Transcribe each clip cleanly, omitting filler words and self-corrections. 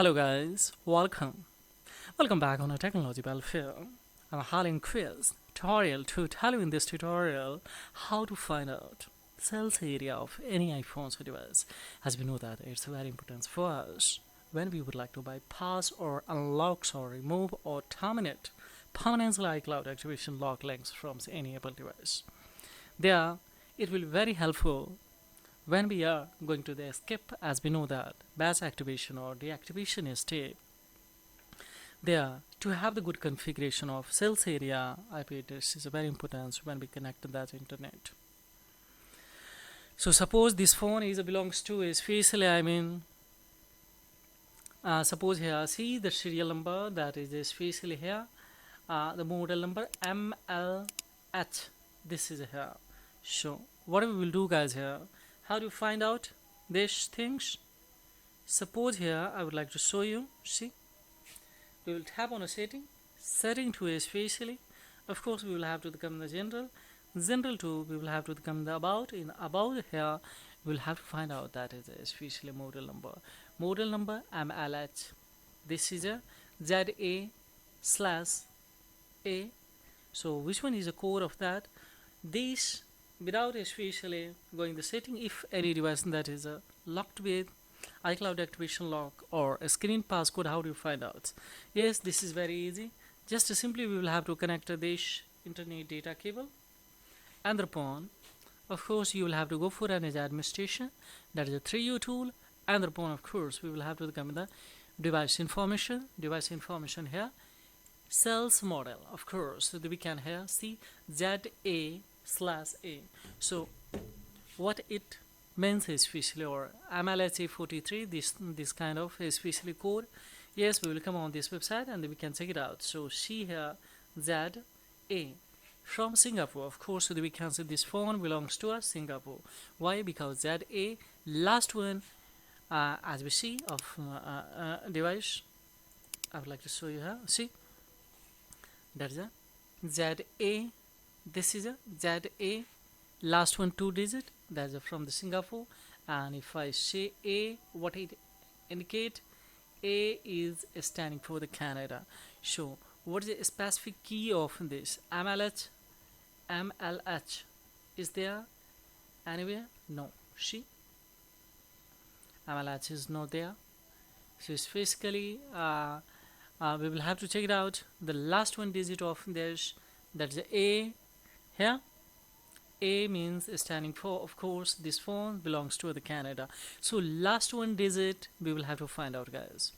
Hello guys, welcome back on a technology welfare. I'm Harlan quiz tutorial to tell you in this tutorial how to find out sales area of any iPhone device. As we know that it's very important for us when we would like to bypass or unlock or remove or terminate permanently iCloud activation lock links from any Apple device. There, it will be very helpful when we are going to the skip, as we know that batch activation or deactivation is step there to have the good configuration of sales area IP address is very important when we connect to that internet. So suppose this phone is belongs to especially suppose here see the serial number that is especially here the model number MLH, this is here. So what we will do guys here, how do you find out these things? Suppose here I would like to show you. See, we will tap on a setting to especially, of course we will have to come the general to we will have to come the about. In about here we will have to find out that is especially model number MLH. This is a ZA/A. So which one is the core of that? This without especially going the setting, if any device that is locked with iCloud activation lock or a screen passcode, how do you find out? Yes, this is very easy. Just simply we will have to connect this internet data cable, and thereupon of course you will have to go for an administration, that is a 3U tool, and thereupon of course we will have to come in the device information here, sales model, of course so we can here see ZA/A. So what it means especially or MLHA43, this kind of especially code. Yes, we will come on this website and we can check it out. So see here ZA from Singapore, of course so we can see this phone belongs to us Singapore. Why? Because ZA last one as we see of device. I would like to show you here. See, that's a ZA. This is a ZA last one 2 digit, that's from the Singapore. And if I say A, what it indicate? A is standing for the Canada. So what is the specific key of this? MLH is there anywhere? No. See, MLH is not there. So it's basically we will have to check it out. The last one digit of this, that's the A here. A means standing for, of course this phone belongs to the Canada. So last one digit we will have to find out guys.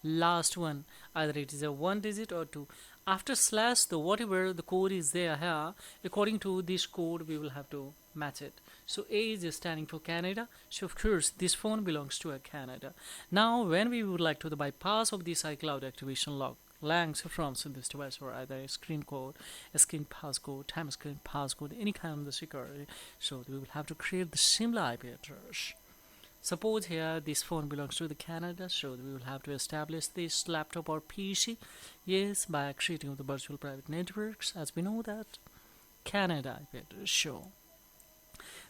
Last one, either it is a 1 digit or 2. After slash, the whatever the code is there here, according to this code we will have to match it. So A is standing for Canada, so of course this phone belongs to a Canada. Now when we would like to the bypass of this iCloud activation lock links from this device, or either a screen code, a screen passcode, time screen passcode, any kind of the security, so we will have to create the similar IP address. Suppose here this phone belongs to the Canada, so we will have to establish this laptop or PC, yes, by creating the virtual private networks, as we know that Canada IP address. So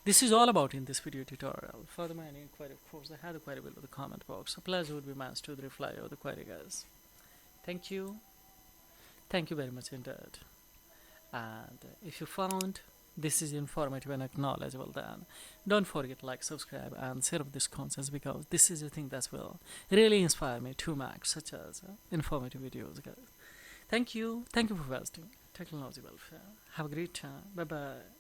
this is all about in this video tutorial. Further any inquiry, of course I have the query below the comment box. A pleasure would be mine to the reply of the query guys. Thank you very much indeed. And if you found this is informative and acknowledgeable, then don't forget like, subscribe and share this content, because this is a thing that will really inspire me to make such as informative videos guys. Thank you for visiting Technology Welfare. Have a great time. Bye bye.